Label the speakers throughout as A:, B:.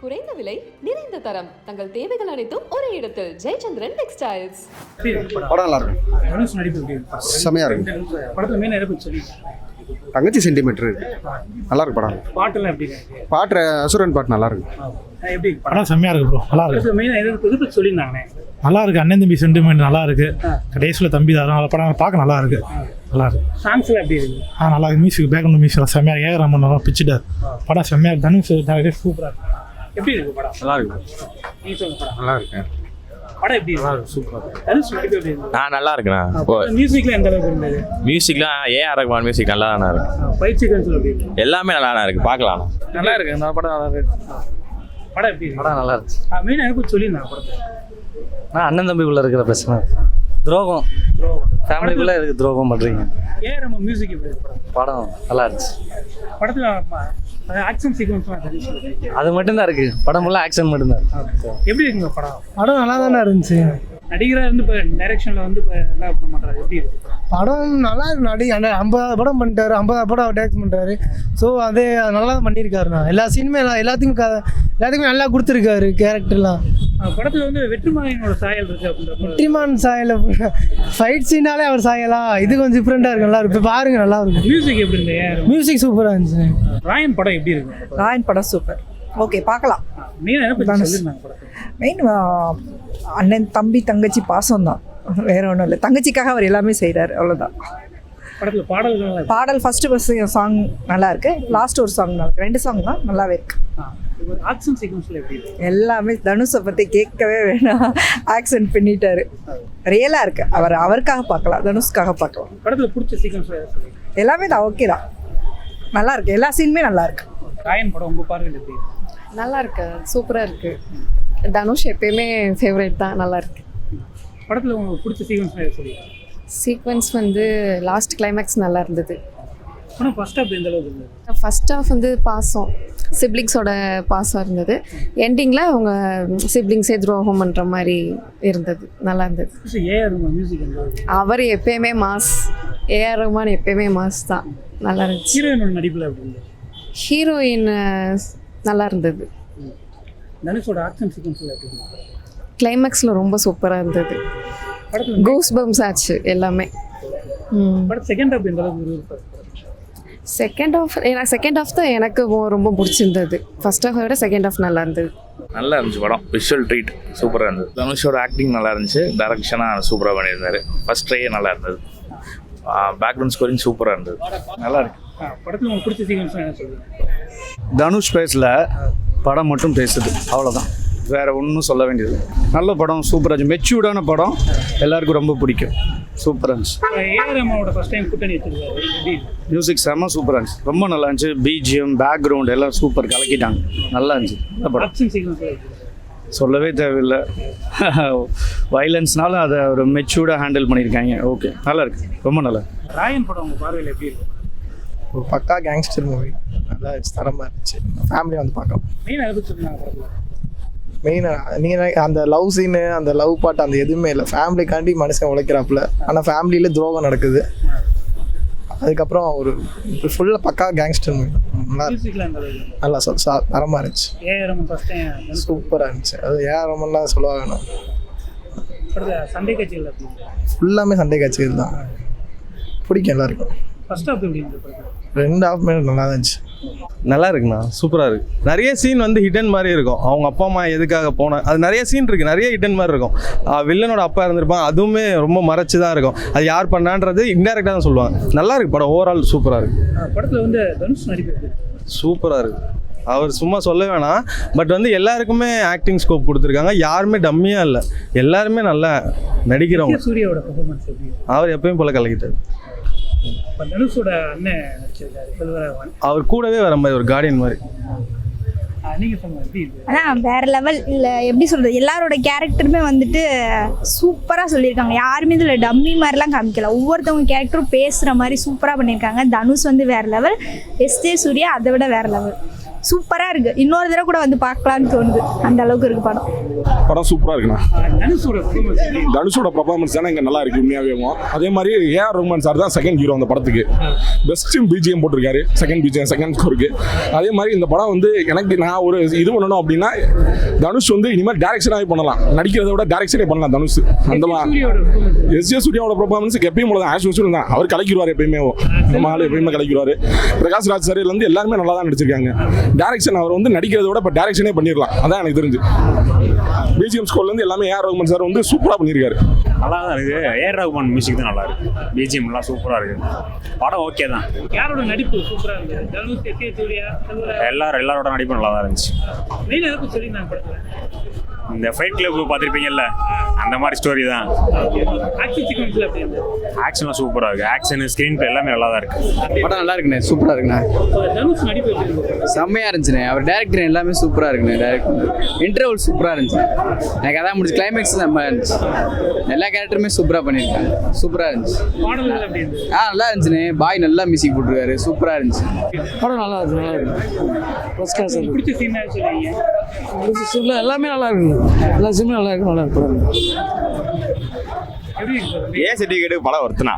A: குறைந்த விலை நிறைந்த தரம் தங்கள் தேவைகள் அனைத்தும் ஒரே இடத்தில் ஜெயச்சந்திரன் டெக்ஸ்டைல்ஸ்.
B: படம் நல்லா இருக்கும், செமையா இருக்கு.
C: படத்துல மெயின் எதை சொல்லி
B: தங்கச்சி சென்டிமீட்டர் நல்லா இருக்கு படம்.
C: பாட்டெல்லாம் எப்படி
B: பாட்டு அசுரன் பாட்டு நல்லா இருக்கு.
C: எப்படி
D: படம் செம்மையா இருக்கு ப்ரோ, நல்லா இருக்கு.
C: மெயின் எதை சொல்லியிருந்தாங்கண்ணே?
D: நல்லா இருக்கு, அண்ணன் தம்பி சென்டிமெண்ட் நல்லா இருக்கு. கடைசியில் தம்பி தான் படம் பார்க்க நல்லா இருக்கு, நல்லா இருக்கு.
C: சாங்ஸ்லாம் எப்படி இருக்கு?
D: நல்லா இருக்கு. மியூசிக் பேக்ரவுண்ட் மியூசிக் செம்மையா இருக்கு. ஏஆர் ரஹ்மான் நல்லா பிச்சுட்டார். படம் செம்மையா இருக்கு. தனுஷ் சூப்பரா இருக்கு.
C: எப்படி இருக்கு படம்?
B: நல்லா இருக்கு,
C: நீ சொல்லுங்க படம்.
B: நல்லா இருக்கு.
C: படம் எப்படி இருக்கு?
D: சூப்பரா
C: தனுஷ் எப்படி இருக்கு?
E: நல்லா இருக்குண்ணா.
C: மியூசிக்ல எந்த அளவுக்கு இருந்தது?
E: மியூசிக்லாம் ஏஆர் ரஹ்மான் மியூசிக் நல்லா தானே இருக்கு.
C: ஃபைட் சீக்வன்ஸ் எப்படி இருக்கு?
E: எல்லாமே நல்லா இருக்கு, பார்க்கலாம்.
C: நல்லா இருக்கு. இந்த படம் நல்லா இருக்கு. படம் எப்படி இருக்கு?
F: படம் நல்லா இருந்துச்சு.
C: மெயின் எனக்கு சொல்லியிருந்தாங்க படத்தை.
F: அண்ணன் தம்பிக்குள்ள இருக்கிற பிரச்சனை, துரோகம், ஃபேமிலிக்குள்ள இருக்கு, துரோகம் பண்றீங்க.
C: ஏன் நம்ம மியூசிக் எப்படி இருக்கு?
F: படம் நல்லா இருந்துச்சு.
C: படத்துல ஆக்ஷன் சீக்வன்ஸ்லாம் தெரியும்,
F: அது மட்டும்தான் இருக்கு. படம் ஃபுல்லாக ஆக்ஷன் மட்டும்தான்.
C: எப்படி இருக்குங்க படம்?
D: படம் நல்லா தானே இருந்துச்சு.
C: நடிகராக இருந்து இப்போ டைரக்ஷனில் வந்து இப்போ என்ன பண்ண மாட்டாரு, எப்படி இருக்கு
D: படம் நல்லா இருக்கு. 50 படம் பண்ணிட்டாரு, 50 படம் அவர் டேரக்ட் பண்ணுறாரு. ஸோ அது நல்லா பண்ணியிருக்காருண்ணா. எல்லா சீனுமே எல்லாத்துக்குமே நல்லா கொடுத்துருக்காரு கேரக்டர்லாம்.
C: படத்தில் வந்து வெற்றிமாறனோட சாயல் இருக்கு அப்படின்ற
D: வெற்றிமான் சாயல் ஃபைட் சீனாலே அவர் சாயலா, இது கொஞ்சம் டிஃப்ரெண்டாக இருக்கு, நல்லா இருக்கு. இப்போ பாருங்க, நல்லா இருக்கு.
C: மியூசிக் எப்படி இருந்தது?
D: மியூசிக் சூப்பராக இருந்துச்சு.
C: ராயன் படம் எப்படி இருக்கு?
G: ராயன் படம் சூப்பர், ஓகே பார்க்கலாம்.
C: மெயின் என்ன பற்றி சொல்லியிருந்தாங்க படத்தில்?
G: மெயின் அண்ணன் தம்பி தங்கச்சி பாசம் தான், வேற ஒன்றும் இல்லை. தங்கச்சிக்காக அவர் எல்லாமே செய்கிறார், அவ்வளோதான்.
C: படத்தில் பாடல்கள்
G: பாடல் ஃபஸ்ட்டு சாங் நல்லா இருக்கு, லாஸ்ட் ஒரு சாங் நல்லா இருக்கு. 2 சாங் தான் நல்லாவே இருக்கு.
C: ஆக்ஷன் சீக்வன்ஸில் எப்படி இருக்கு?
G: எல்லாமே தனுஷை பற்றி கேட்கவே வேணாம், ஆக்சன் பண்ணிட்டாரு. ரியலாக இருக்கு. அவருக்காக பார்க்கலாம், தனுஷ்காக பார்க்கலாம்.
C: படத்தில் பிடிச்ச சீக்வன்ஸில்
G: எல்லாமே தான் ஓகே தான், நல்லா இருக்கு. எல்லா சீனுமே நல்லா இருக்கு.
C: ராயன் படம் உங்கள் பார்வையில் எப்படி இருக்கு?
H: நல்லா இருக்கு, சூப்பராக இருக்கு. தனுஷ் எப்பயுமே ஃபேவரட் தான், நல்லா இருக்கு.
C: படத்தில் உங்களுக்கு பிடிச்ச சீக்வன்ஸில் சொல்லி
H: சீக்வன்ஸ் வந்து லாஸ்ட் கிளைமேக்ஸ் நல்லா இருந்தது.
C: ஆனால் ஃபர்ஸ்ட் ஹாஃப் எந்த அளவுக்கு இருந்தது?
H: ஃபர்ஸ்ட் ஹாஃப் வந்து பாசம், சிப்ளிங்ஸோட பாசம் இருந்தது. எண்டிங்கில் அவங்க சிப்ளிங்ஸே துரோகம் பண்ணுற மாதிரி இருந்தது, நல்லா இருந்தது.
C: ஏஆர் ரஹ்மான் மியூசிக் எந்த அளவுக்கு?
H: அவர் எப்பயுமே மாஸ், ஏஆர் ரஹ்மான் எப்பயுமே மாஸ் தான், நல்லா இருந்துச்சு.
C: ஹீரோயினோட நடிப்பில் எப்படி இருந்தது?
H: ஹீரோயின் நல்லா இருந்தது.
C: தனுஷோட ஆக்ஷன் சீக்வன்ஸில் எப்படி இருந்தது?
H: கிளைமேக்ஸில் ரொம்ப சூப்பராக இருந்தது.
C: படத்தில்
H: கூஸ் பம்ஸ் ஆச்சு எல்லாமே.
C: படம் செகண்ட் ஹாஃப் எந்த அளவுக்கு இருக்கு?
H: செகண்ட் ஹாஃப் தான் எனக்கு ரொம்ப பிடிச்சிருந்தது. ஃபர்ஸ்ட் ஹாஃபை விட செகண்ட் ஹாஃப் நல்லா இருந்தது.
E: நல்லா இருந்துச்சு படம். விஷுவல் ட்ரீட் சூப்பராக இருந்தது. தனுஷோட ஆக்டிங் நல்லா இருந்துச்சு, டைரக்ஷனாக சூப்பராக பண்ணியிருந்தாரு. ஃபர்ஸ்ட் ட்ரையே நல்லா இருந்தது. பேக்ரவுண்ட் ஸ்கோரிங் சூப்பராக இருந்தது, நல்லா இருக்கு.
C: படத்தில் உங்களுக்கு பிடிச்ச சீக்வன்ஸ் என்ன சொல்லுங்க?
B: தனுஷ் பேசல, படம் மட்டும் பேசுது, அவ்வளோதான். வேற ஒன்றும் சொல்ல வேண்டியது. நல்ல படம், சூப்பராக இருந்துச்சு. மெச்சூர்டான படம், எல்லாருக்கும் ரொம்ப பிடிக்கும். சூப்பராக இருந்துச்சு.
C: ஏஆர் ரஹ்மானோட ஃபர்ஸ்ட் டைம் கூட்டணி வச்சிருக்காரு, எப்படி?
B: மியூசிக் செம்ம சூப்பராக இருந்துச்சு, ரொம்ப நல்லா இருந்துச்சு. பிஜிஎம், பேக்ரவுண்ட் எல்லாம் சூப்பர், கலக்கிட்டாங்க, நல்லா இருந்துச்சு. நல்ல படம்,
C: ஆக்ஷன் சீக்வன்ஸ்
B: சொல்லவே தேவையில்லை. வைலன்ஸ்னால அதை ஒரு மெச்சூர்டாக ஹேண்டில் பண்ணியிருக்காங்க. ஓகே, நல்லா இருக்கு, ரொம்ப நல்லா.
C: ராயன் படம் உங்கள் பார்வையில் எப்படி இருக்கு?
I: ஒரு பக்கா கேங்ஸ்டர் மூவி, நல்லா தரமாக இருந்துச்சு. ஃபேமிலி வந்து பார்க்கலாம்.
C: மெயின் எதை பற்றி சொன்னாங்க படத்தில்?
I: மெயினாக நீங்கள் அந்த லவ் சீனு, அந்த லவ் பாட்டு, அந்த எதுவுமே இல்லை. ஃபேமிலிக்காண்டி மனுஷன் உழைக்கிறாப்புல, ஆனால் ஃபேமிலியில் துரோகம் நடக்குது. அதுக்கப்புறம் ஒரு ஃபுல்லாக பக்கா கேங்ஸ்டர் மூவி,
C: மியூசிக்கில் எந்த அளவுக்கு?
I: நல்லா தரமாக இருந்துச்சு.
C: ஏஆர் ரஹ்மான் ஃபர்ஸ்ட் டைம்
I: சூப்பராக இருந்துச்சு. அது ஏஆர் ரஹ்மான்லாம் சொல்ல வேணும்.
C: படத்தில் சண்டை காட்சிகள் எப்படி இருக்கு?
I: ஃபுல்லாமே சண்டை காட்சிகள் தான், பிடிக்கும் எல்லாருக்கும்.
C: ஃபர்ஸ்ட் ஹாஃப் எப்படி இருந்தது படத்தில்?
I: 2 ஹாஃப்மே நல்லா இருந்துச்சு.
J: நல்லா இருக்குண்ணா, சூப்பராக இருக்குது. நிறைய சீன் வந்து ஹிடன் மாதிரி இருக்கும். அவங்க அப்பா அம்மா எதுக்காக போன அது நிறைய சீன் இருக்குது, நிறைய ஹிடன் மாதிரி இருக்கும். வில்லனோட அப்பா இருந்திருப்பான், அதுவுமே ரொம்ப மறைச்சு தான் இருக்கும். அது யார் பண்ணான்றது இன்டெரக்டாக தான் சொல்லுவாங்க. நல்லா இருக்குது படம், ஓவரால் சூப்பராக இருக்குது.
C: படத்தில் வந்து தனுஷ் நடிப்பு
J: சூப்பராக இருக்குது. அவர் சும்மா சொல்ல வேணாம், பட் வந்து எல்லாருக்குமே ஆக்டிங் ஸ்கோப் கொடுத்துருக்காங்க. யாருமே டம்மியாக இல்லை, எல்லாருமே நல்லா நடிக்கிறவங்க.
C: சூர்யாவோட பெர்ஃபார்மன்ஸ் எப்படி?
J: அவர் எப்பயும் போல கலக்கிட்டார்.
C: தனுஷோட அண்ணன் நடிச்சிருக்காரு செல்வராகவன்,
J: அவர் கூடவே வர மாதிரி ஒரு கார்டியன் மாதிரி.
C: நீங்கள் சொல்லுங்கள் எப்படி இருக்கு?
K: ஆனால் வேறு லெவல் இல்லை, எப்படி சொல்கிறது, எல்லாரோட கேரக்டருமே வந்துட்டு சூப்பராக சொல்லியிருக்காங்க. யாருமே இதில் டம்மி மாதிரிலாம் காமிக்கல. ஒவ்வொருத்தவங்க கேரக்டரும் பேசுகிற மாதிரி சூப்பராக பண்ணியிருக்காங்க. தனுஷ் வந்து வேறு லெவல், எஸ்ஜே சூர்யா அதை விட வேறு லெவல். சூப்பராக இருக்குது. இன்னொரு தடவை கூட வந்து பார்க்கலான்னு தோணுது, அந்த அளவுக்கு இருக்குது படம்.
L: படம் சூப்பராக இருக்குண்ணா.
C: தனுஷோட performance எப்படி?
L: தனுஷோட பர்ஃபார்மன்ஸ் தானே இங்கே நல்லா இருக்கு உண்மையாகவே. அதே மாதிரி ஏஆர் ரஹ்மான் சார் தான் செகண்ட் ஹீரோ அந்த படத்துக்கு. பெஸ்ட் பிஜிஎம் போட்டிருக்காரு, செகண்ட் பிஜிஎம் செகண்ட் ஸ்கோருக்கு. அதே மாதிரி இந்த படம் வந்து எனக்கு நான் ஒரு இது பண்ணணும் அப்படின்னா தனுஷ் வந்து இனிமேல் டேரக்ஷனாகவே பண்ணலாம், நடிக்கிறத விட டேரக்ஷனே பண்ணலாம் தனுஷ். அந்த
C: சூர்யாவோட performance.
L: எஸ்ஜே சூர்யாவோட பர்ஃபார்மன்ஸுக்கு எப்பயும் போல தான் ஆஸ் யூஸ்வல் தான். அவர் கலக்கிடுவார் எப்பயுமே, நம்ம ஆள் எப்பயுமே கலக்கிடுவார். பிரகாஷ் ராஜ் சார் வந்து எல்லாருமே நல்லா தான் நடிச்சிருக்காங்க. டேரக்ஷன் அவர் வந்து நடிக்கிறத விட இப்போ டேரக்ஷனே பண்ணிடலாம், அதான் எனக்கு தெரிஞ்சு. பிஜிஎம் ஸ்கோர்லேருந்து எல்லாமே ஏஆர் ரஹ்மான் சார் வந்து சூப்பராக பண்ணியிருக்காரு.
M: நல்லா தான் இருக்குது. ஏஆர் ரஹ்மான் மியூசிக் தான் நல்லா இருக்கு. பிஜிஎம்லாம் சூப்பராக இருக்குது. படம் ஓகே தான்.
C: யாரோட நடிப்பு சூப்பராக இருந்தது? தனுஷ், எஸ்ஏ சூர்யா,
M: எல்லாரோட நடிப்பும் நல்லா தான் இருந்துச்சு.
C: மெயின் எதுக்கு சொல்லியிருந்தாங்க படத்தில்?
M: இந்த ஃபைட் கிளப் பார்த்துருப்பீங்கல்ல, அந்த மாதிரி ஸ்டோரி தான்.
C: ஆக்ஷன் சீக்வன்ஸில் எப்படி இருந்தது?
M: ஆக்ஷன்லாம் சூப்பராக இருக்குது. ஆக்ஷன் ஸ்க்ரீன் பிளே எல்லாமே நல்லா தான் இருக்குது.
B: படம் நல்லா இருக்குண்ணே, சூப்பராக இருக்குண்ணே,
C: தனுஷ் நடிப்பு எப்படி இருந்தது?
B: செம்மையாக இருந்துச்சுண்ணே. அவர் டேரக்டர் எல்லாமே சூப்பராக இருக்குண்ணே. டேரக்டர் இன்டர்வல் சூப்பராக இருந்துச்சு. எனக்கு அதான் முடிச்சு, கிளைமேக்ஸ் செம்மையாக இருந்துச்சு. எல்லா கேரக்டருமே சூப்பராக பண்ணியிருக்காங்க, சூப்பராக இருந்துச்சு.
C: பாடல்கள் எப்படி இருந்தது?
B: நல்லா இருந்துச்சுண்ணே. பாய் நல்லா மியூசிக் போட்டிருக்காரு, சூப்பராக இருந்துச்சு.
D: படம் நல்லா இருக்கு, நல்லா இருக்கு. ஃபர்ஸ்ட் கிளாஸ்
C: உங்களுக்கு பிடிச்ச சீன் சொல்லுவீங்க?
D: எல்லாமே நல்லா இருக்குங்க, எல்லா சீனுமே நல்லா இருக்கு, நல்லா இருக்கு படம்.
C: எப்படி இருக்கு?
L: ஏ சர்டிஃபிகேட் படம் ஒருத்தனா.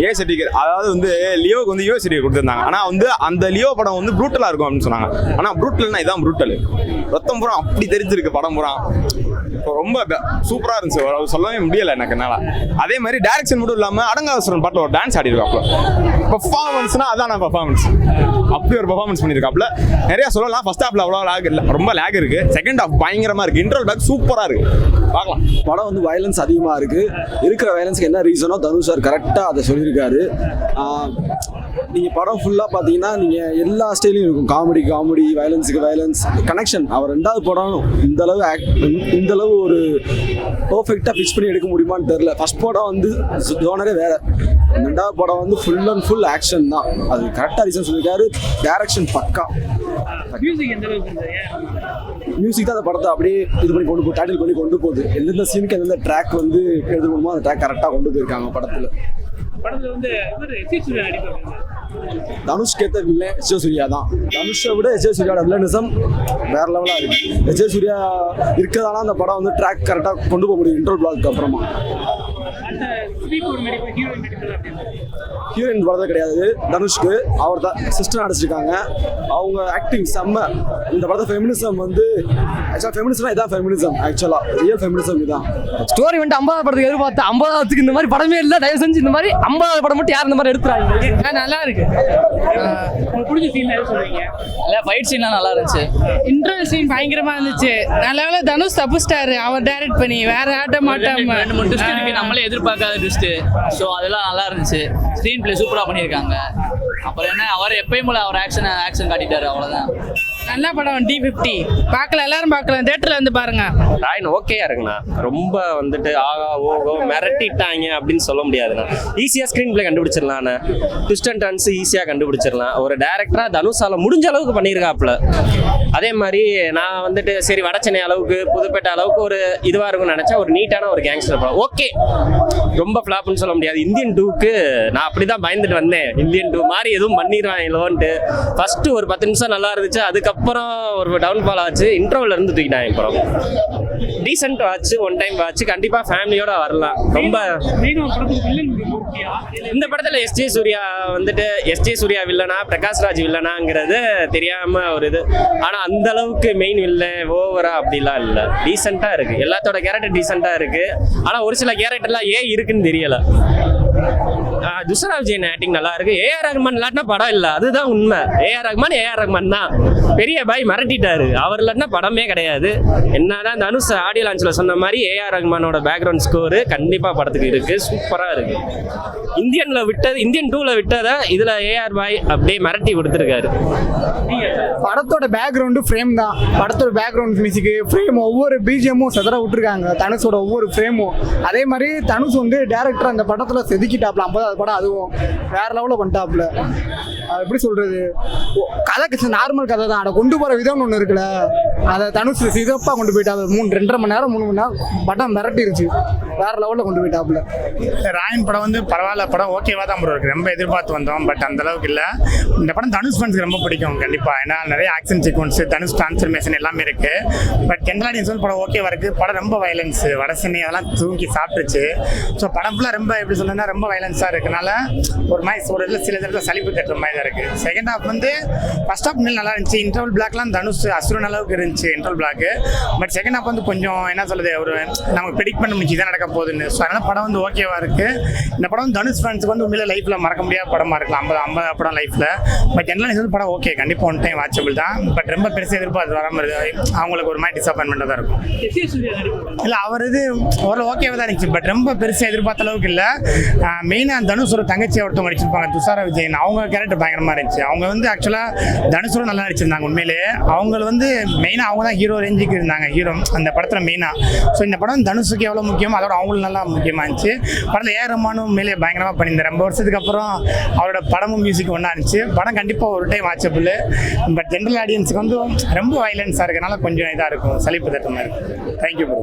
L: ஏ சர்டிஃபிகேட் அதாவது வந்து லியோவுக்கு வந்து யூ சர்டிஃபிகேட் கொடுத்துருந்தாங்க. ஆனால் வந்து அந்த லியோ படம் வந்து ப்ரூட்டலாக இருக்கும் அப்படின்னு சொன்னாங்க. ஆனால் ப்ரூட்டல்னா இதான் ப்ரூட்டல். ரத்தம் பூரா அப்படி தெரிஞ்சிருக்கு படம் பூரா. ரொம்ப சூப்பராக இருந்துச்சு, சொல்லவே முடியலை எனக்கு என்னால். அதே மாதிரி டேரக்ஷன் மட்டும் இல்லாமல் அடங்காவசரன் பாட்டில் ஒரு டான்ஸ் ஆடிருக்காப்புல. பர்ஃபார்மன்ஸ்னா அதான் பர்ஃபார்மன்ஸ். அப்படி ஒரு பர்ஃபார்மன்ஸ் பண்ணியிருக்காப்புல. நிறையா சொல்லலாம். ஃபர்ஸ்ட் ஹாஃப்ல அவ்வளோ லேக் இல்லை, ரொம்ப லேக் இருக்குது. செகண்ட் ஹாஃப் பயங்கரமாக இருக்குது. இன்ட்ரோல் பேக் சூப்பராக இருக்குது, பார்க்கலாம்.
I: படம் வந்து வயலன்ஸ் அதிகமாக இருக்குது. இருக்கிற வயலன்ஸ்க்கு என்ன ரீசனோ தனுஷ் சார் கரெக்டாக அதை சொல்லியிருக்காரு. நீங்கள் படம் ஃபுல்லாக பார்த்தீங்கன்னா நீங்கள் எல்லா ஸ்டைலையும் இருக்கும். காமெடி, வயலன்ஸுக்கு வயலன்ஸ், கனெக்ஷன். அவர் ரெண்டாவது படம் இந்தளவு ஒரு பர்ஃபெக்டாக ஃபிக்ஸ் பண்ணி எடுக்க முடியுமான்னு தெரில. ஃபர்ஸ்ட் படம் வந்து ஜோனரே வேறு, ரெண்டாவது படம் வந்து ஃபுல் அண்ட் ஃபுல் ஆக்ஷன் தான். அது கரெக்டாக ரீசன் சொல்லியிருக்காரு. டைரக்ஷன் பக்கா.
C: மியூசிக் எந்த அளவுக்கு இருந்தது?
I: மியூசிக் தான் அந்த படத்தை அப்படியே இது பண்ணி கொண்டு போய் டைட்டில் பண்ணி கொண்டு போகுது. எந்தெந்த சீனுக்கு எந்தெந்த ட்ராக் வந்து எழுதணுமோ அந்த ட்ராக் கரெக்டாக கொண்டு போயிருக்காங்க படத்தில்.
C: படத்தில் வந்து இவர் எஸ்ஏ சூர்யா நடிப்பு எப்படி இருந்தது?
I: தனுஷ்க்கு ஏற்ற வில்லன் எஸ்ஜே சூர்யா தான். தனுஷை விட எஸ்ஜே சூர்யாவோட வில்லனிசம் வேற லெவலாக இருக்கு. எஸ்ஜே சூர்யா இருக்கிறதால அந்த படம் வந்து ட்ராக் கரெக்டாக கொண்டு போக முடியும் இன்ட்ரோல் பிளாக்கு அப்புறமா.
C: அந்த ஸ்பீக்கோட நடிப்பு, ஹீரோயின் நடிப்பு எப்படி இருந்தது?
I: ஹீரோயின் படத்தை கிடையாது தனுஷ்க்கு, அவர் தான் சிஸ்டர் நடிச்சிருக்காங்க. அவங்க ஆக்டிங் செம்ம. இந்த படத்தை ஃபெமினிசம் வந்து ஆக்சுவலாக ஃபெமினிசம்னா இதான் ஃபெமினிசம். ஆக்சுவலாக ரியல் ஃபெமினிசம் இதுதான்.
D: ஸ்டோரி வந்துட்டு 50வது படத்துக்கு எதிர்பார்த்தேன். 50வதுக்கு இந்த மாதிரி படமே இல்லை. தயவு செஞ்சு இந்த மாதிரி 50வது படம் மட்டும் யார் இந்த மாதிரி எடுத்துறாங்க. நல்லா இருக்கு.
C: உங்களுக்கு பிடிச்ச சீன் எது சொல்றீங்க?
D: ஃபைட் சீன்லாம் நல்லா இருந்துச்சு.
N: இன்ட்ரோல் சீன் பயங்கரமா இருந்துச்சு. நல்ல வேளை தனுஷ் தப்புஸ்டாரு, அவர் டைரக்ட் பண்ணி வேற ஆட்ட மாட்டாம.
D: நம்மளே எதிர்பார்க்காத ட்விஸ்ட். ஸோ அதெல்லாம் நல்லா இருந்துச்சு. ஸ்க்ரீன் பிளே சூப்பராக பண்ணியிருக்காங்க. அப்புறம் என்ன, அவர் எப்பயும் போல அவர் ஆக்ஷன் காட்டிட்டாரு, அவ்வளோதான்.
N: நல்ல படம் D50 பார்க்கல, எல்லாரும் பார்க்கலாம். தேட்டர்ல வந்து பாருங்க.
F: ராயன் ஓகேயா இருக்குண்ணா. ரொம்ப வந்துட்டு ஆகா ஓகோ மிரட்டிட்டாங்க அப்படின்னு சொல்ல முடியாதுண்ணா. ஈஸியாக ஸ்க்ரீன் பிளே கண்டுபிடிச்சிடலாண்ணே. ட்விஸ்ட் அண்ட் டர்ன்ஸ் ஈஸியாக கண்டுபிடிச்சிடலாம். ஒரு டேரக்டராக தனுஷால முடிஞ்ச அளவுக்கு பண்ணியிருக்காப்புல. அதே மாதிரி நான் வந்துட்டு சரி வடச்சென்னை அளவுக்கு புதுப்பேட்டை அளவுக்கு ஒரு இதுவாக இருக்கும்னு நினச்சா ஒரு நீட்டான ஒரு கேங்ஸ்டர் படம். ஓகே, ரொம்ப ஃப்ளாப்னு சொல்ல முடியாது. இந்தியன் 2க்கு நான் அப்படி தான் பயந்துட்டு வந்தேன். இந்தியன் 2 மாதிரி எதுவும் பண்ணிடுவாங்களோன்ட்டு. ஃபஸ்ட்டு ஒரு 10 நிமிஷம் நல்லா இருந்துச்சு. அதுக்கப்புறம் ஒரு டவுன்ஃபால் ஆச்சு. இன்ட்ரோவில் இருந்து தூக்கிட்டாங்க. அப்புறம் decent watch, one time watch, கண்டிப்பாக ஃபேமிலியோட வரலாம். ரொம்ப இந்த படத்தில் எஸ்ஜே சூர்யா வந்துட்டு எஸ்ஜே சூர்யா வில்லனா பிரகாஷ் ராஜ் வில்லனாங்கிறது தெரியாமல் ஒரு இது. ஆனால் அந்த அளவுக்கு மெயின் வில்லன் ஓவரா அப்படிலாம் இல்லை. டீசெண்டாக இருக்குது. எல்லாத்தோட கேரக்டர் டீசெண்டாக இருக்குது. ஆனால் ஒரு சில கேரக்டர்லாம் ஏன் இருக்குன்னு தெரியலை. துஷரா விஜயன் ஆக்டிங் நல்லா இருக்கு. ஏஆர் ரஹ்மான் இல்லாட்டினா படம் இல்லை, அதுதான் உண்மை. ஏஆர் ரஹ்மான் தான். பெரிய பாய் மிரட்டிட்டாரு. அவர் இல்லாட்டினா படமே கிடையாது. என்னதான் தனுஷ் ஆடியோ லான்ச்சில் சொன்ன மாதிரி ஏஆர் ரஹ்மானோட பேக்ரவுண்ட் ஸ்கோரு கண்டிப்பாக படத்துக்கு இருக்கு, சூப்பராக இருக்கு. இந்தியன் 2ல விட்டதை இதில் ஏஆர் பாய் அப்படியே மிரட்டி கொடுத்துருக்காரு.
D: படத்தோட பேக்ரவுண்டு ஃப்ரேம் தான். படத்தோட பேக்ரவுண்ட் மியூசிக்கு ஃப்ரேம் ஒவ்வொரு பிஜிஎம்மும் செதற விட்டுருக்காங்க. தனுஷோட ஒவ்வொரு ஃப்ரேமும். அதே மாதிரி தனுஷ் வந்து டேரக்டர் அந்த படத்தில் செதுக்கிட்டாப்ல.
O: எதிர்பார்க்காத படம் அதுவும் வேற லெவலில் பண்ணிட்டாப்புல. எப்படி சொல்றது, கதை நார்மல் கதை தான், அதை கொண்டு போகிற விதம்னு ஒன்று இருக்குல்ல, அதை தனுஷ் சிறப்பாக கொண்டு போயிட்டாங்க. 2.5 மணி நேரம் 3 மணி நேரம் படம் மிரட்டிருச்சு, வேற லெவலில் கொண்டு போயிட்டாப்புல.
C: ராயன் படம் வந்து பரவாயில்ல, படம் ஓகேவா தான் ப்ரோ இருக்கு. ரொம்ப எதிர்பார்த்து வந்தோம், பட் அந்த அளவுக்கு இல்லை. இந்த படம் தனுஷ் ஃபேன்ஸ்க்கு ரொம்ப பிடிக்கும் கண்டிப்பாக. ஏன்னா நிறைய ஆக்ஷன் சீக்வன்ஸ், தனுஷ் டிரான்ஸ்ஃபர்மேஷன் எல்லாமே இருக்கு. பட் ஜென்ரல் ஆடியன்ஸ் வந்து படம் ஓகேவா இருக்கு. படம் ரொம்ப வயலன்ஸ், வடசென்னை அதெல்லாம் தூக்கி சாப்பிட்டுச்சு. ஸோ படம் ஃபுல்லாக ரொம்ப எப்படி சொல்லுன்னா ரொம்ப வயலன்ஸாக இருக்கனால ஒரு மாதிரி ஒரு இதில் சில இடத்துல சலிப்பு தட்டுற மாதிரி தான் இருக்குது. செகண்ட் ஹாஃப் வந்து ஃபர்ஸ்ட் ஹாஃப் மேல் நல்லா இருந்துச்சு. இன்டர்வல் பிளாக்லாம் தனுஷ் அசுரன் அளவுக்கு இருந்துச்சு interval black. But second half வந்து கொஞ்சம் என்ன சொல்லுது, ஒரு நமக்கு ப்ரெடிக்ட் பண்ண முடிச்சு இதான் நடக்க போகுதுன்னு. ஸோ அதனால் படம் வந்து ஓகேவா இருக்குது. இந்த படம் வந்து தனுஷ் ஃபேன்ஸுக்கு வந்து உண்மையில லைஃப்பில் மறக்க முடியாத படமாக இருக்கலாம், 50 படம் லைஃப்பில். பட் ஜென்ரலாக வந்து படம் ஓகே, கண்டிப்பாக ஒன் டைம் வாட்சபிள் தான். பட் ரொம்ப பெருசாக எதிர்பார்த்து வர மாதிரி அவங்களுக்கு ஒரு மாதிரி டிசப்பாயின்மெண்ட்டாக தான் இருக்கும். இல்லை அவர் இது ஒரு ஓகேவாக தான் இருந்துச்சு, பட் ரொம்ப பெருசாக எதிர்பார்த்த அளவுக்கு இல்லை. மெயினாக தனுஷ் ஒரு தங்கச்சி ஒருத்தவங்க நடிச்சிருப்பாங்க, துஷாரா விஜயன். அவங்க கேரக்டர் பயங்கரமாக இருந்துச்சு. அவங்க வந்து ஆக்சுவலாக தனுஷோட நல்லா நடிச்சிருந்தாங்க உண்மையிலேயே. அவங்க வந்து மெயினாக அவங்க தான் ஹீரோ ரேஞ்சுக்கு இருந்தாங்க, ஹீரோ அந்த படத்தில் மெயினாக. ஸோ இந்த படம் தனுஷுக்கு எவ்வளோ முக்கியமோ அதோட அவங்களுக்கு நல்லா முக்கியமாக இருந்துச்சு. படத்தில் ஏஆர் ரஹ்மானும் உண்மையிலேயே பயங்கரமாக பண்ணியிருந்தார். 2 வருஷத்துக்கு அப்புறம் அவரோட படமும் மியூசிக் ஒன்றா இருந்துச்சு. படம் கண்டிப்பாக ஒரு டைம் வாட்சபிள். பட் ஜென்ரல் ஆடியன்ஸுக்கு வந்து ரொம்ப வயலன்ஸாக இருக்கனால கொஞ்சம் இதாக இருக்கும், சலிப்பு தட்டமாக இருக்கும். Thank you bro.